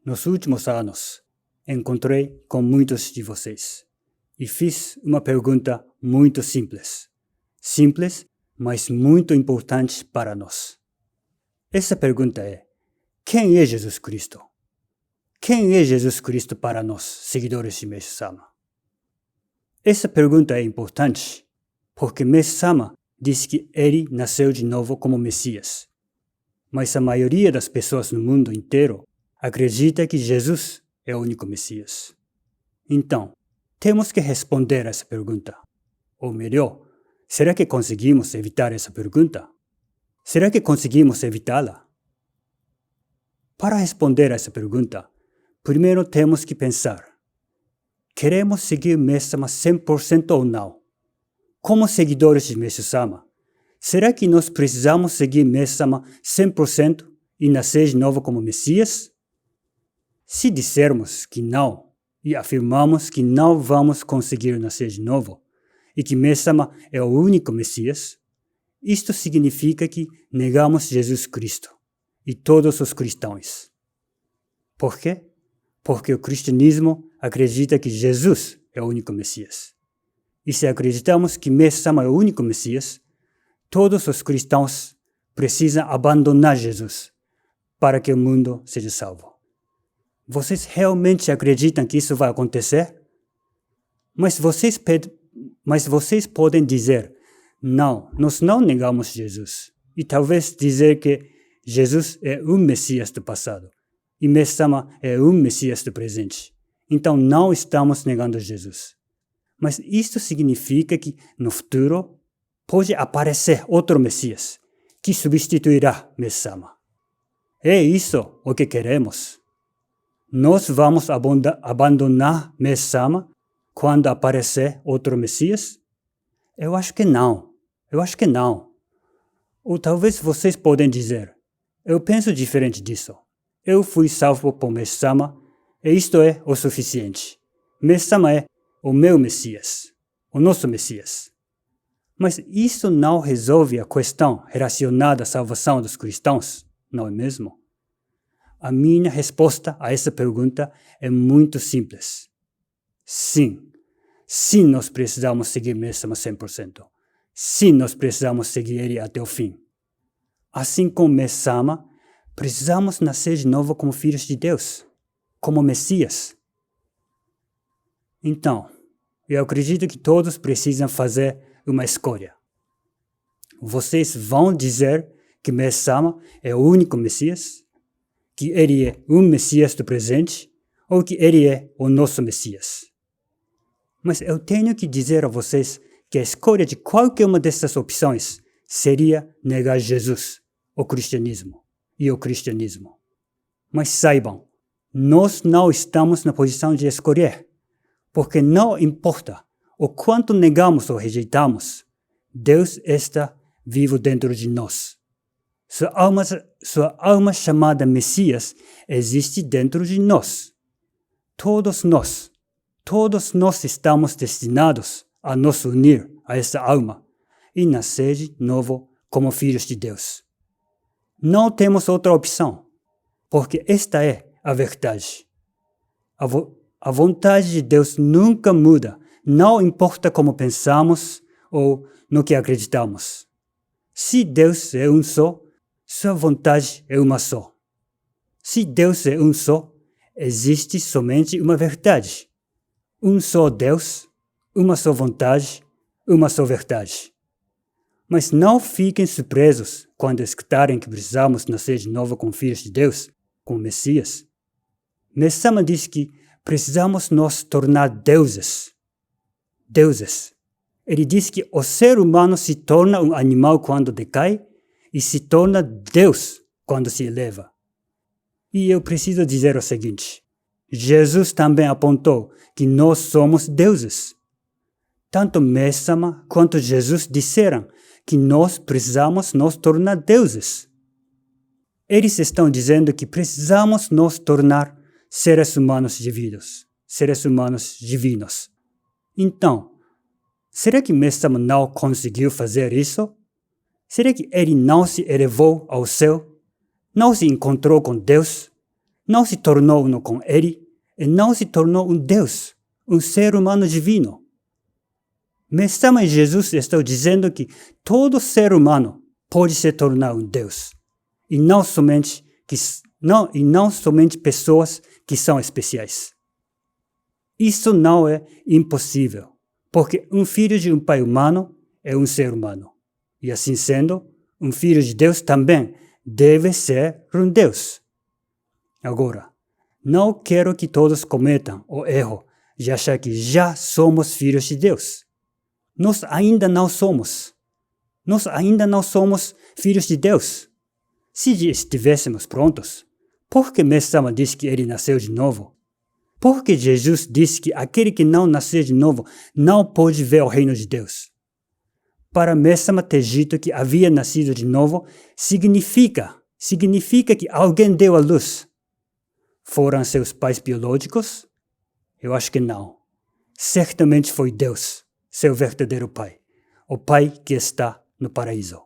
Nos últimos anos, encontrei com muitos de vocês e fiz uma pergunta muito simples. Simples, mas muito importante para nós. Essa pergunta é: quem é Jesus Cristo? Quem é Jesus Cristo para nós, seguidores de Mestre-sama? Essa pergunta é importante porque Mestre-sama diz que ele nasceu de novo como Messias. Mas a maioria das pessoas no mundo inteiro acredita que Jesus é o único Messias. Então, temos que responder essa pergunta. Ou melhor, será que conseguimos evitar essa pergunta? Será que conseguimos evitá-la? Para responder a essa pergunta, primeiro temos que pensar: queremos seguir Mestre-sama 100% ou não? Como seguidores de Mestre-sama, será que nós precisamos seguir Mestre-sama 100% e nascer de novo como Messias? Se dissermos que não e afirmamos que não vamos conseguir nascer de novo e que Mestre-sama é o único Messias, isto significa que negamos Jesus Cristo e todos os cristãos. Por quê? Porque o cristianismo acredita que Jesus é o único Messias. E se acreditamos que Mestre-sama é o único Messias, todos os cristãos precisam abandonar Jesus para que o mundo seja salvo. Vocês realmente acreditam que isso vai acontecer? Mas vocês podem dizer: não, nós não negamos Jesus. E talvez dizer que Jesus é um Messias do passado e Mestre-sama é um Messias do presente. Então não estamos negando Jesus. Mas isto significa que no futuro pode aparecer outro Messias que substituirá Mestre-sama. É isso o que queremos. Nós vamos abandonar Mestre-sama quando aparecer outro Messias? Eu acho que não. Ou talvez vocês podem dizer: eu penso diferente disso. Eu fui salvo por Mestre-sama e isto é o suficiente. Mestre-sama é o meu Messias, o nosso Messias. Mas isso não resolve a questão relacionada à salvação dos cristãos, não é mesmo? A minha resposta a essa pergunta é muito simples. Sim, nós precisamos seguir Mestre-sama 100%. Sim, nós precisamos seguir ele até o fim. Assim como Mestre-sama, precisamos nascer de novo como filhos de Deus, como Messias. Então, eu acredito que todos precisam fazer uma escolha. Vocês vão dizer que Mestre-sama é o único Messias? Que ele é um Messias do presente? Ou que ele é o nosso Messias? Mas eu tenho que dizer a vocês que a escolha de qualquer uma dessas opções seria negar Jesus, o cristianismo e o cristianismo. Mas saibam, nós não estamos na posição de escolher, porque não importa o quanto negamos ou rejeitamos, Deus está vivo dentro de nós. Sua alma chamada Messias existe dentro de nós. Todos nós estamos destinados a nos unir a essa alma e nascer de novo como filhos de Deus. Não temos outra opção, porque esta é a verdade. A vontade de Deus nunca muda, não importa como pensamos ou no que acreditamos. Se Deus é um só, sua vontade é uma só. Se Deus é um só, existe somente uma verdade. Um só Deus, uma só vontade, uma só verdade. Mas não fiquem surpresos quando escutarem que precisamos nascer de novo como filhos de Deus, como Messias. Mestre-sama diz que precisamos nos tornar deuses. Ele diz que o ser humano se torna um animal quando decai e se torna Deus quando se eleva. E eu preciso dizer o seguinte: Jesus também apontou que nós somos deuses. Tanto Mestre-sama quanto Jesus disseram que nós precisamos nos tornar deuses. Eles estão dizendo que precisamos nos tornar seres humanos divinos. Então, será que Mestre-sama não conseguiu fazer isso? Será que ele não se elevou ao céu? Não se encontrou com Deus? não se tornou uno com Ele e não se tornou um Deus, um ser humano divino. Mesama Jesus está dizendo que todo ser humano pode se tornar um Deus, e não somente pessoas que são especiais. Isso não é impossível, porque um filho de um pai humano é um ser humano. E assim sendo, um filho de Deus também deve ser um Deus. Agora, não quero que todos cometam o erro de achar que já somos filhos de Deus. Nós ainda não somos. Nós ainda não somos filhos de Deus. Se estivéssemos prontos, por que Mesama disse que ele nasceu de novo? Por que Jesus disse que aquele que não nasceu de novo não pode ver o reino de Deus? Para Mesama ter dito que havia nascido de novo, significa que alguém deu à luz. Foram seus pais biológicos? Eu acho que não. Certamente foi Deus, seu verdadeiro pai, o pai que está no paraíso.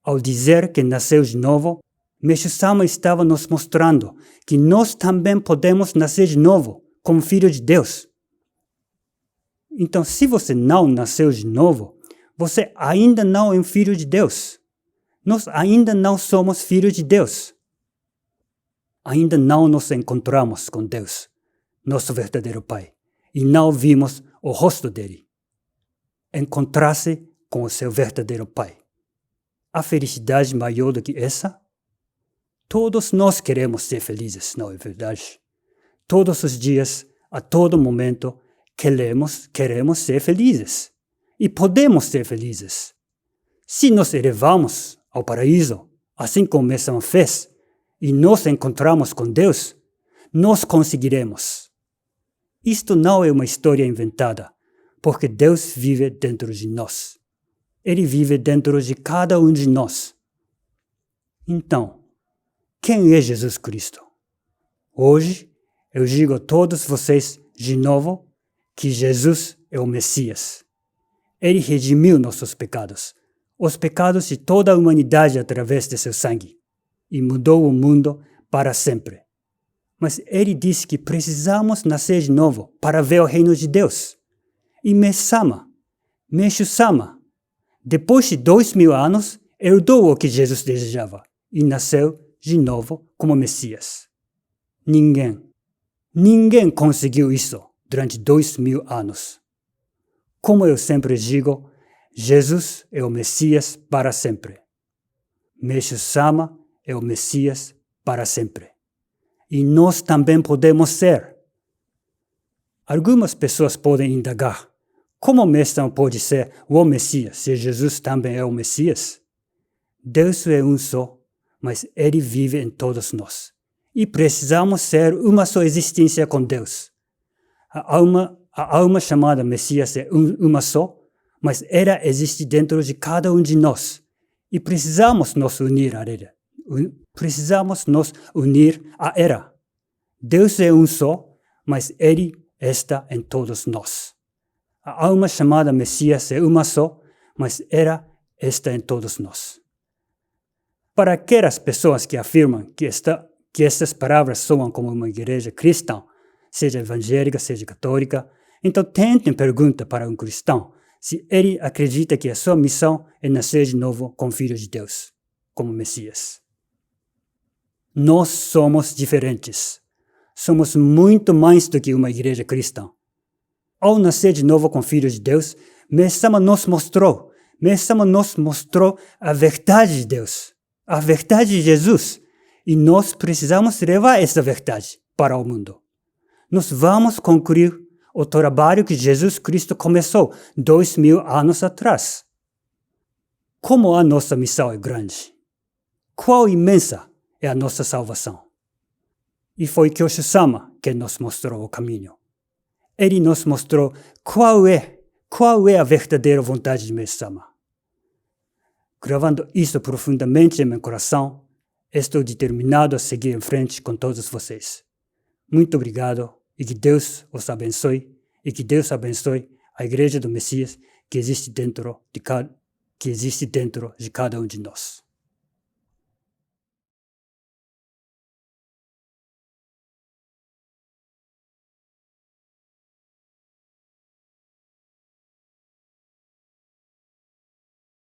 Ao dizer que nasceu de novo, Meixo-sama estava nos mostrando que nós também podemos nascer de novo, como filho de Deus. Então, se você não nasceu de novo, você ainda não é um filho de Deus. Nós ainda não somos filhos de Deus. Ainda não nos encontramos com Deus, nosso verdadeiro Pai, e não vimos o rosto dele. Encontrar-se com o seu verdadeiro Pai. Há felicidade maior do que essa? Todos nós queremos ser felizes, não é verdade? Todos os dias, a todo momento, queremos ser felizes. E podemos ser felizes. Se nos elevamos ao paraíso, assim como Mesama fez, e nos encontramos com Deus, nós conseguiremos. Isto não é uma história inventada, porque Deus vive dentro de nós. Ele vive dentro de cada um de nós. Então, quem é Jesus Cristo? Hoje, eu digo a todos vocês de novo que Jesus é o Messias. Ele redimiu nossos pecados, os pecados de toda a humanidade através de seu sangue, e mudou o mundo para sempre. Mas ele disse que precisamos nascer de novo para ver o reino de Deus. E Meixo-sama, depois de 2000 anos, herdou o que Jesus desejava e nasceu de novo como Messias. Ninguém conseguiu isso durante 2000 anos. Como eu sempre digo, Jesus é o Messias para sempre. Meixo-sama é o Messias para sempre. E nós também podemos ser. Algumas pessoas podem indagar, como Mesama pode ser o Messias se Jesus também é o Messias? Deus é um só, mas Ele vive em todos nós. E precisamos ser uma só existência com Deus. A alma chamada Messias é uma só, mas ela existe dentro de cada um de nós. E precisamos nos unir a ela. Deus é um só, mas Ele está em todos nós. A alma chamada Messias é uma só, mas ela está em todos nós. Para aquelas pessoas que afirmam que estas palavras soam como uma igreja cristã, seja evangélica, seja católica, então tentem perguntar para um cristão se ele acredita que a sua missão é nascer de novo como filho de Deus, como Messias. Nós somos diferentes. Somos muito mais do que uma igreja cristã. Ao nascer de novo como filho de Deus, Mesama nos mostrou a verdade de Deus, a verdade de Jesus, e nós precisamos levar essa verdade para o mundo. Nós vamos concluir o trabalho que Jesus Cristo começou 2000 anos atrás. Como a nossa missão é grande, qual imensa é a nossa salvação. E foi Kyosho-sama que nos mostrou o caminho. Ele nos mostrou qual é a verdadeira vontade de Mesama. Gravando isso profundamente em meu coração, estou determinado a seguir em frente com todos vocês. Muito obrigado e que Deus os abençoe e que Deus abençoe a Igreja do Messias que existe dentro de cada um de nós.